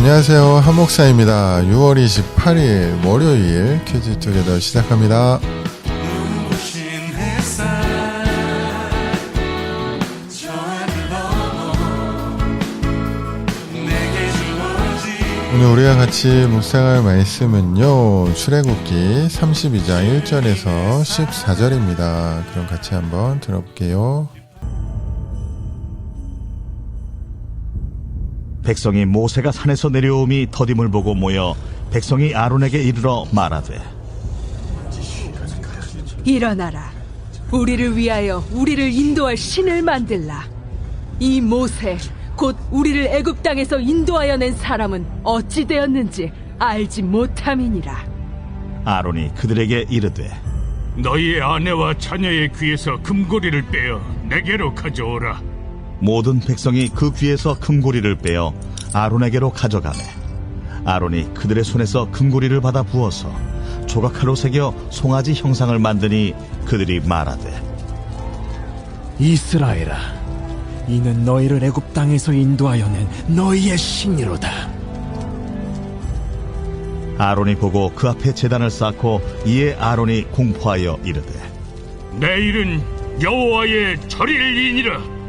안녕하세요, 한목사입니다. 6월 28일 월요일 퀴즈 투게더 시작합니다. 오늘 우리가 같이 묵상할 말씀은요, 출애굽기 32장 1절에서 14절입니다. 그럼 같이 한번 들어볼게요. 백성이 모세가 산에서 내려옴이 더딤을 보고 모여 백성이 아론에게 이르러 말하되, 일어나라. 우리를 위하여 우리를 인도할 신을 만들라. 이 모세 곧 우리를 애굽 땅에서 인도하여 낸 사람은 어찌 되었는지 알지 못함이니라. 아론이 그들에게 이르되, 너희의 아내와 자녀의 귀에서 금고리를 빼어 내게로 가져오라. 모든 백성이 그 귀에서 금고리를 빼어 아론에게로 가져가매 아론이 그들의 손에서 금고리를 받아 부어서 조각칼로 새겨 송아지 형상을 만드니 그들이 말하되, 이스라엘아, 이는 너희를 애굽 땅에서 인도하여 낸 너희의 신이로다. 아론이 보고 그 앞에 제단을 쌓고 이에 아론이 공포하여 이르되, 내일은 여호와의 절일이니라.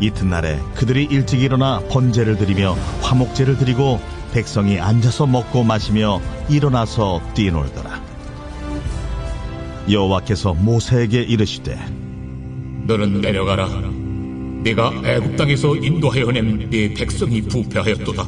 이튿날에 그들이 일찍 일어나 번제를 드리며 화목제를 드리고 백성이 앉아서 먹고 마시며 일어나서 뛰놀더라. 여호와께서 모세에게 이르시되, 너는 내려가라. 네가 애굽 땅에서 인도하여 낸 네 백성이 부패하였도다.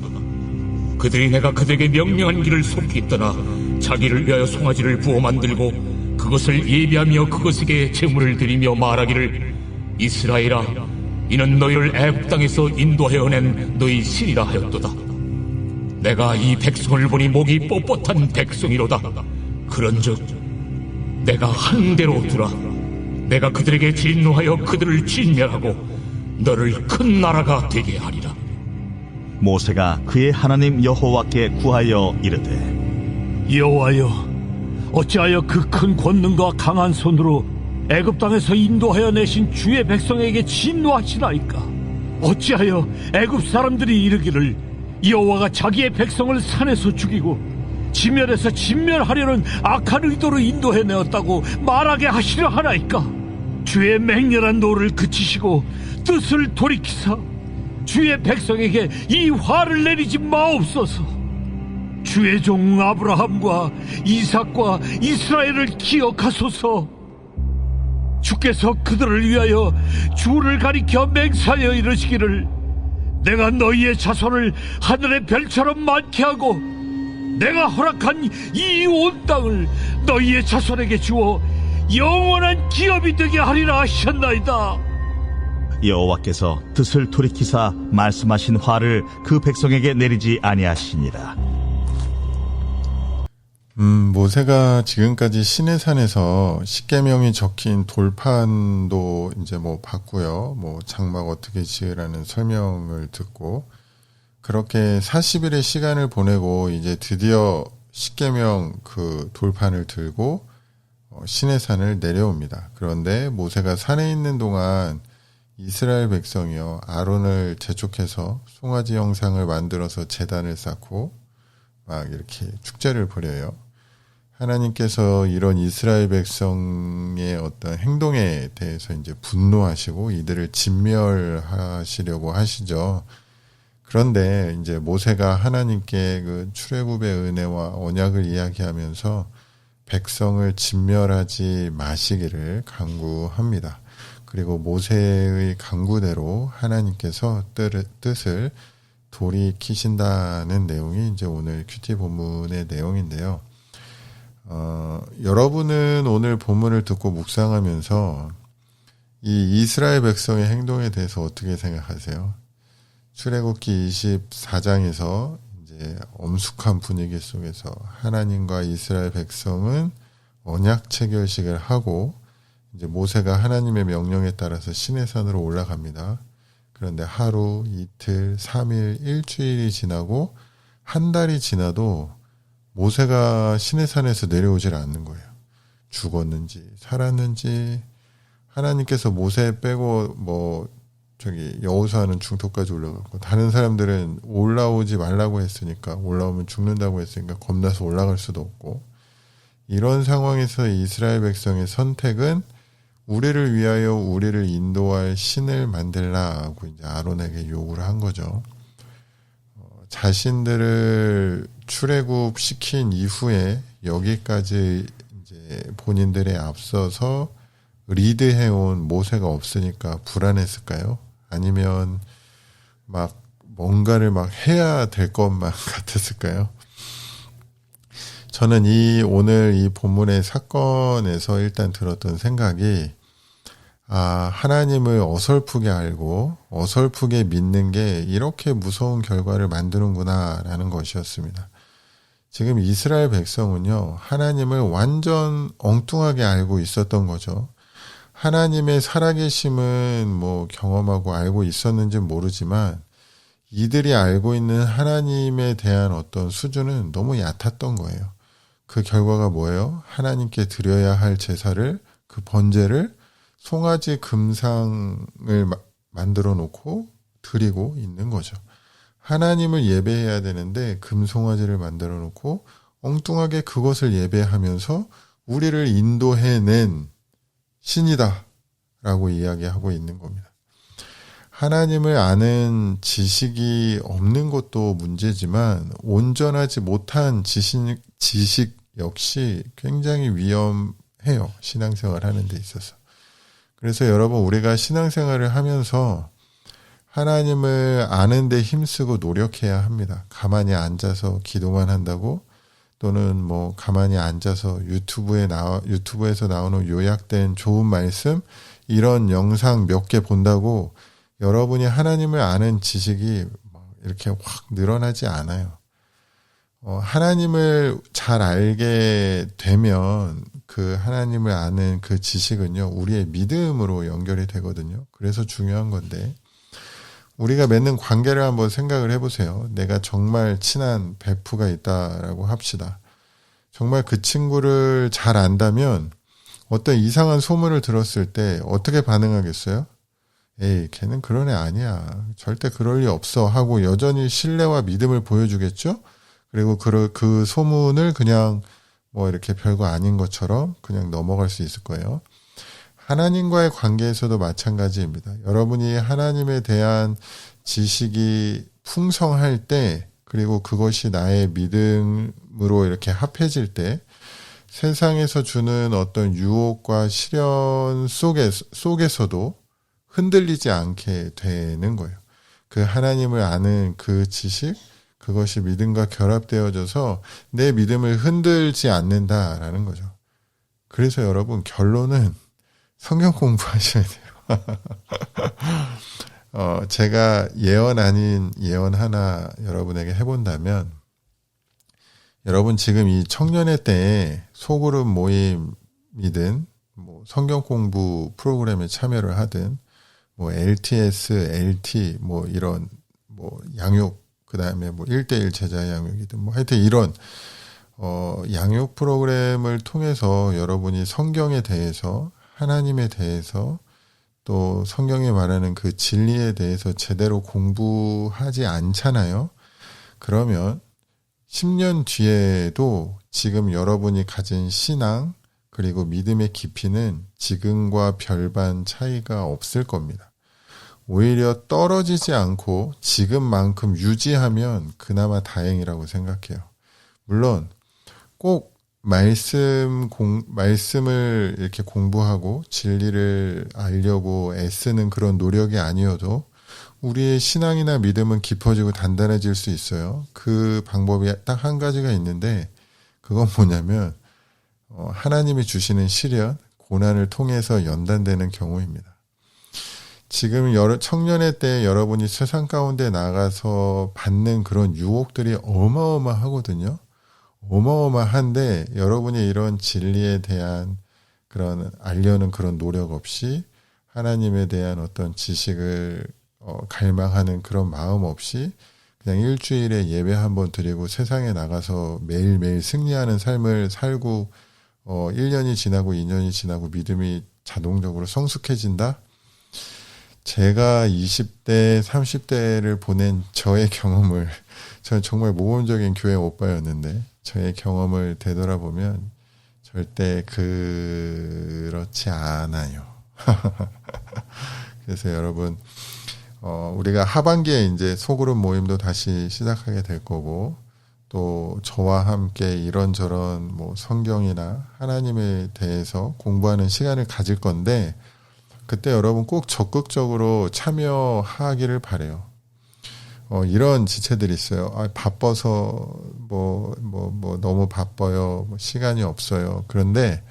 그들이 내가 그들에게 명령한 길을 속히 떠나 자기를 위하여 송아지를 부어 만들고 그것을 예비하며 그것에게 제물을 드리며 말하기를, 이스라엘아, 이는 너희를 애굽 땅에서 인도하여 낸 너희 신이라 하였도다. 내가 이 백성을 보니 목이 뻣뻣한 백성이로다. 그런즉 내가 한 대로 두라. 내가 그들에게 진노하여 그들을 진멸하고 너를 큰 나라가 되게 하리라. 모세가 그의 하나님 여호와께 구하여 이르되, 여호와여, 어찌하여 그 큰 권능과 강한 손으로 애굽 땅에서 인도하여 내신 주의 백성에게 진노하시나이까? 어찌하여 애굽 사람들이 이르기를 여호와가 자기의 백성을 산에서 죽이고 지면에서 진멸하려는 악한 의도로 인도해내었다고 말하게 하시려 하나이까? 주의 맹렬한 노를 그치시고 뜻을 돌이키사 주의 백성에게 이 화를 내리지 마옵소서. 주의 종 아브라함과 이삭과 이스라엘을 기억하소서. 주께서 그들을 위하여 주를 가리켜 맹세하여 이르시기를, 내가 너희의 자손을 하늘의 별처럼 많게 하고 내가 허락한 이 온 땅을 너희의 자손에게 주어 영원한 기업이 되게 하리라 하셨나이다. 여호와께서 뜻을 돌이키사 말씀하신 화를 그 백성에게 내리지 아니하시니라. 모세가 지금까지 시내산에서 십계명이 적힌 돌판도 이제 봤고요. 장막 어떻게 지으라는 설명을 듣고 그렇게 40일의 시간을 보내고 이제 드디어 십계명 그 돌판을 들고 시내산을 내려옵니다. 그런데 모세가 산에 있는 동안 이스라엘 백성이요, 아론을 재촉해서 송아지 형상을 만들어서 제단을 쌓고 막 이렇게 축제를 벌여요. 하나님께서 이런 이스라엘 백성의 어떤 행동에 대해서 이제 분노하시고 이들을 진멸하시려고 하시죠. 그런데 이제 모세가 하나님께 그 출애굽의 은혜와 언약을 이야기하면서 백성을 진멸하지 마시기를 간구합니다. 그리고 모세의 간구대로 하나님께서 뜻을 돌이키신다는 내용이 이제 오늘 큐티 본문의 내용인데요. 여러분은 오늘 본문을 듣고 묵상하면서 이 이스라엘 백성의 행동에 대해서 어떻게 생각하세요? 출애굽기 24장에서 이제 엄숙한 분위기 속에서 하나님과 이스라엘 백성은 언약 체결식을 하고 이제 모세가 하나님의 명령에 따라서 시내산으로 올라갑니다. 그런데 하루, 이틀, 3일, 일주일이 지나고 한 달이 지나도 모세가 시내산에서 내려오질 않는 거예요. 죽었는지 살았는지 하나님께서 모세 빼고 여호수아는 중토까지 올라갔고 다른 사람들은 올라오지 말라고 했으니까 올라오면 죽는다고 했으니까 겁나서 올라갈 수도 없고 이런 상황에서 이스라엘 백성의 선택은 우리를 위하여 우리를 인도할 신을 만들라고 이제 아론에게 요구를 한 거죠. 자신들을 출애굽 시킨 이후에 여기까지 이제 본인들에 앞서서 리드해온 모세가 없으니까 불안했을까요? 아니면 막 뭔가를 막 해야 될 것만 같았을까요? 저는 오늘 이 본문의 사건에서 일단 들었던 생각이 하나님을 어설프게 알고 어설프게 믿는 게 이렇게 무서운 결과를 만드는구나라는 것이었습니다. 지금 이스라엘 백성은요, 하나님을 완전 엉뚱하게 알고 있었던 거죠. 하나님의 살아계심은 뭐 경험하고 알고 있었는지는 모르지만 이들이 알고 있는 하나님에 대한 어떤 수준은 너무 얕았던 거예요. 그 결과가 뭐예요? 하나님께 드려야 할 제사를, 그 번제를 송아지 금상을 만들어 놓고 드리고 있는 거죠. 하나님을 예배해야 되는데 금송아지를 만들어 놓고 엉뚱하게 그것을 예배하면서 우리를 인도해낸 신이다 라고 이야기하고 있는 겁니다. 하나님을 아는 지식이 없는 것도 문제지만 온전하지 못한 지식 역시 굉장히 위험해요. 신앙생활 하는 데 있어서. 그래서 여러분 우리가 신앙생활을 하면서 하나님을 아는 데 힘쓰고 노력해야 합니다. 가만히 앉아서 기도만 한다고 또는 뭐 가만히 앉아서 유튜브에서 나오는 요약된 좋은 말씀 이런 영상 몇 개 본다고 여러분이 하나님을 아는 지식이 이렇게 확 늘어나지 않아요. 하나님을 잘 알게 되면 그 하나님을 아는 그 지식은요, 우리의 믿음으로 연결이 되거든요. 그래서 중요한 건데, 우리가 맺는 관계를 한번 생각을 해보세요. 내가 정말 친한 베프가 있다라고 합시다. 정말 그 친구를 잘 안다면 어떤 이상한 소문을 들었을 때 어떻게 반응하겠어요? 에이, 걔는 그런 애 아니야. 절대 그럴 리 없어 하고 여전히 신뢰와 믿음을 보여주겠죠? 그리고 그 소문을 그냥 뭐 이렇게 별거 아닌 것처럼 그냥 넘어갈 수 있을 거예요. 하나님과의 관계에서도 마찬가지입니다. 여러분이 하나님에 대한 지식이 풍성할 때, 그리고 그것이 나의 믿음으로 이렇게 합해질 때, 세상에서 주는 어떤 유혹과 시련 속에서도 흔들리지 않게 되는 거예요. 그 하나님을 아는 그 지식, 그것이 믿음과 결합되어져서 내 믿음을 흔들지 않는다라는 거죠. 그래서 여러분 결론은 성경 공부하셔야 돼요. 제가 예언 아닌 예언 하나 여러분에게 해본다면, 여러분 지금 이 청년회 때에 소그룹 모임이든 뭐 성경 공부 프로그램에 참여를 하든 뭐 LTS, LT 뭐 이런 뭐 양육, 그다음에 뭐 1:1 제자 양육이든 뭐 하여튼 이런 양육 프로그램을 통해서 여러분이 성경에 대해서, 하나님에 대해서, 또 성경에 말하는 그 진리에 대해서 제대로 공부하지 않잖아요. 그러면 10년 뒤에도 지금 여러분이 가진 신앙 그리고 믿음의 깊이는 지금과 별반 차이가 없을 겁니다. 오히려 떨어지지 않고 지금만큼 유지하면 그나마 다행이라고 생각해요. 물론 꼭 말씀을 이렇게 공부하고 진리를 알려고 애쓰는 그런 노력이 아니어도 우리의 신앙이나 믿음은 깊어지고 단단해질 수 있어요. 그 방법이 딱 한 가지가 있는데, 그건 뭐냐면 하나님이 주시는 시련, 고난을 통해서 연단되는 경우입니다. 지금 청년회 때 여러분이 세상 가운데 나가서 받는 그런 유혹들이 어마어마하거든요. 어마어마한데 여러분이 이런 진리에 대한 그런 알려는 그런 노력 없이, 하나님에 대한 어떤 지식을 갈망하는 그런 마음 없이 그냥 일주일에 예배 한번 드리고 세상에 나가서 매일매일 승리하는 삶을 살고 1년이 지나고 2년이 지나고 믿음이 자동적으로 성숙해진다? 제가 20대, 30대를 보낸 저의 경험을, 저는 정말 모범적인 교회 오빠였는데, 저의 경험을 되돌아보면 절대 그렇지 않아요. 그래서 여러분, 우리가 하반기에 이제 소그룹 모임도 다시 시작하게 될 거고, 또 저와 함께 이런저런 뭐 성경이나 하나님에 대해서 공부하는 시간을 가질 건데, 그때 여러분 꼭 적극적으로 참여하기를 바래요. 이런 지체들이 있어요. 바빠서 너무 바빠요. 시간이 없어요. 그런데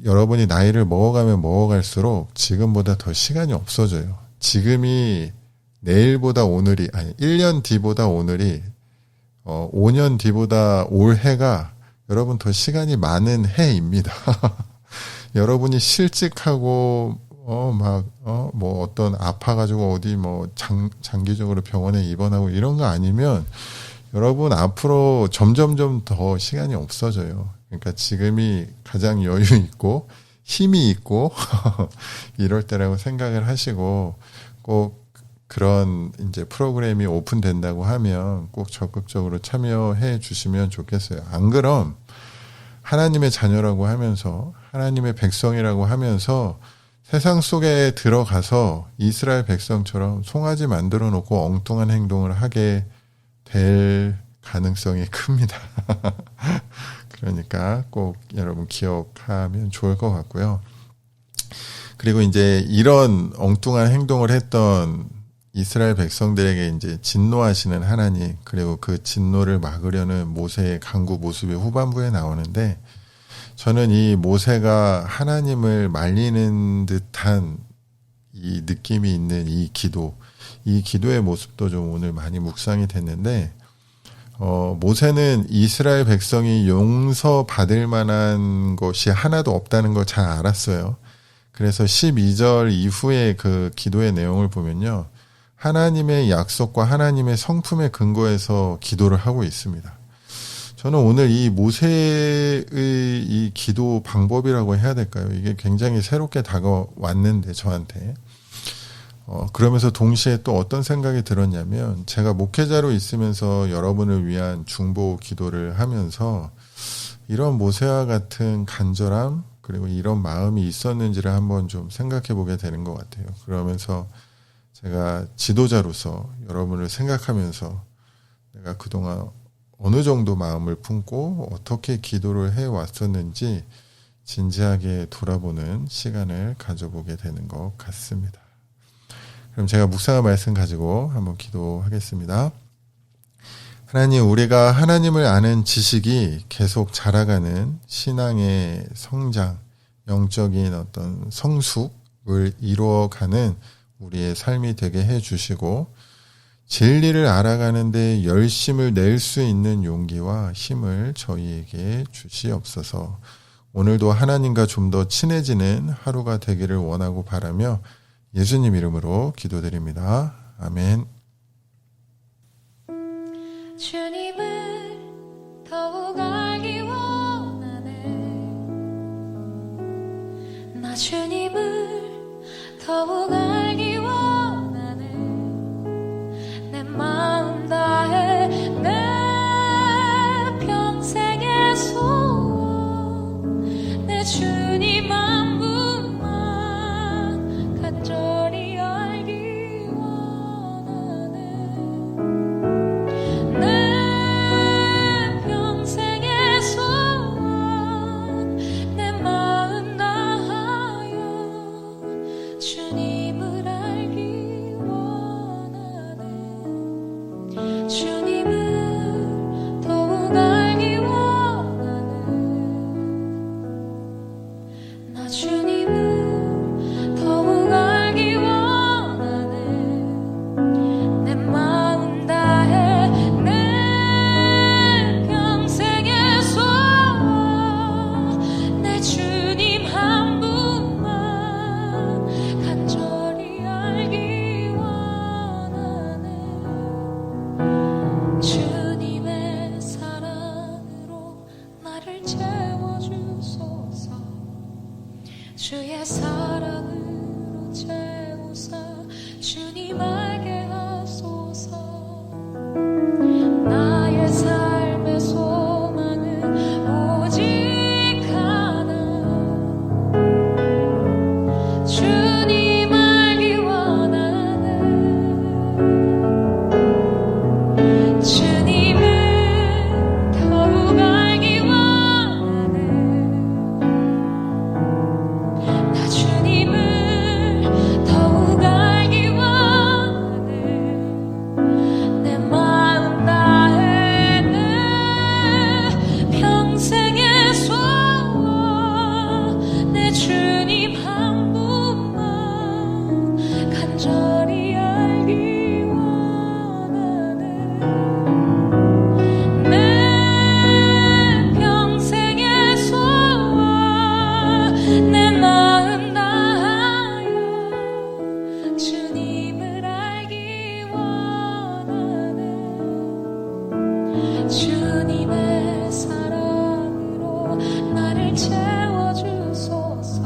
여러분이 나이를 먹어가면 먹어갈수록 지금보다 더 시간이 없어져요. 지금이 내일보다 오늘이, 아니 1년 뒤보다 오늘이 5년 뒤보다 올해가 여러분 더 시간이 많은 해입니다. 여러분이 실직하고 뭐 어떤 아파가지고 어디 뭐 장기적으로 병원에 입원하고 이런 거 아니면 여러분 앞으로 점점점 더 시간이 없어져요. 그러니까 지금이 가장 여유 있고 힘이 있고 이럴 때라고 생각을 하시고, 꼭 그런 이제 프로그램이 오픈된다고 하면 꼭 적극적으로 참여해 주시면 좋겠어요. 안 그럼 하나님의 자녀라고 하면서, 하나님의 백성이라고 하면서 세상 속에 들어가서 이스라엘 백성처럼 송아지 만들어 놓고 엉뚱한 행동을 하게 될 가능성이 큽니다. 그러니까 꼭 여러분 기억하면 좋을 것 같고요. 그리고 이제 이런 엉뚱한 행동을 했던 이스라엘 백성들에게 이제 진노하시는 하나님, 그리고 그 진노를 막으려는 모세의 강구 모습이 후반부에 나오는데, 저는 이 모세가 하나님을 말리는 듯한 이 느낌이 있는 이 기도의 모습도 좀 오늘 많이 묵상이 됐는데, 모세는 이스라엘 백성이 용서받을 만한 것이 하나도 없다는 걸 잘 알았어요. 그래서 12절 이후에 그 기도의 내용을 보면요, 하나님의 약속과 하나님의 성품에 근거해서 기도를 하고 있습니다. 저는 오늘 이 모세의 이 기도 방법이라고 해야 될까요? 이게 굉장히 새롭게 다가왔는데 저한테. 그러면서 동시에 또 어떤 생각이 들었냐면, 제가 목회자로 있으면서 여러분을 위한 중보 기도를 하면서 이런 모세와 같은 간절함, 그리고 이런 마음이 있었는지를 한번 좀 생각해 보게 되는 것 같아요. 그러면서 제가 지도자로서 여러분을 생각하면서 내가 그동안 어느 정도 마음을 품고 어떻게 기도를 해왔었는지 진지하게 돌아보는 시간을 가져보게 되는 것 같습니다. 그럼 제가 묵상의 말씀 가지고 한번 기도하겠습니다. 하나님, 우리가 하나님을 아는 지식이 계속 자라가는 신앙의 성장, 영적인 어떤 성숙을 이루어가는 우리의 삶이 되게 해주시고, 진리를 알아가는데 열심을 낼 수 있는 용기와 힘을 저희에게 주시옵소서. 오늘도 하나님과 좀 더 친해지는 하루가 되기를 원하고 바라며 예수님 이름으로 기도드립니다. 아멘. 주님을 더욱 알기 원하네. 나 주님을 더욱 알기 원하네. 내 마음 다해 내 평생의 소원, 내 주님 한 분만 간절히 알기 원하네. 내 평생의 소원, 내 마음 다하여 주님의 사랑으로 나를 채워주소서.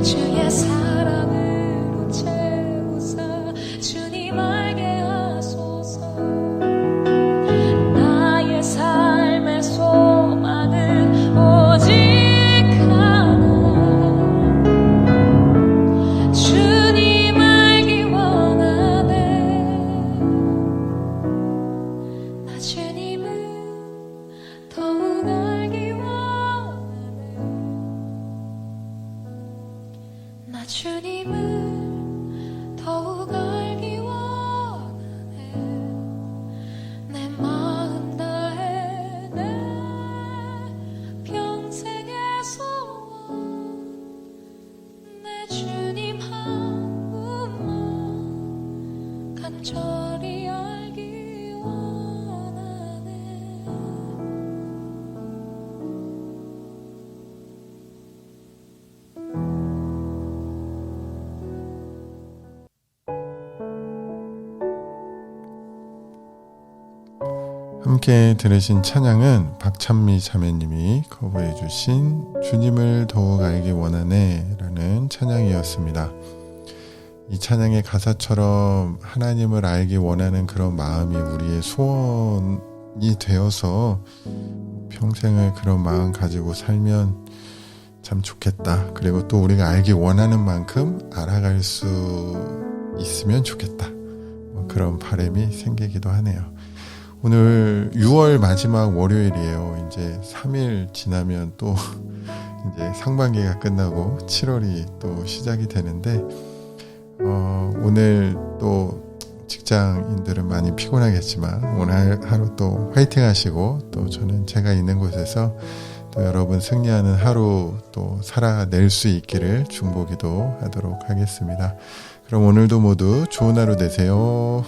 주의 사랑으로 채우사 주님 알게 하소서. 나의 삶의 소망은 오직 하나, 주님 알기 원하네. 나 주님을 더욱 알기 원하네. 나 주님을 더욱 알기 원하네. 내 마음 다해 내 평생의 소원, 내 주님 한 분만 간절히 알기 원하네. 함께 들으신 찬양은 박찬미 자매님이 커버해 주신 주님을 더욱 알기 원하네 라는 찬양이었습니다. 이 찬양의 가사처럼 하나님을 알기 원하는 그런 마음이 우리의 소원이 되어서 평생을 그런 마음 가지고 살면 참 좋겠다. 그리고 또 우리가 알기 원하는 만큼 알아갈 수 있으면 좋겠다. 그런 바람이 생기기도 하네요. 오늘 6월 마지막 월요일이에요. 이제 3일 지나면 또 이제 상반기가 끝나고 7월이 또 시작이 되는데, 오늘 또 직장인들은 많이 피곤하겠지만 오늘 하루 또 화이팅 하시고, 또 저는 제가 있는 곳에서 또 여러분 승리하는 하루 또 살아낼 수 있기를 중보기도 하도록 하겠습니다. 그럼 오늘도 모두 좋은 하루 되세요.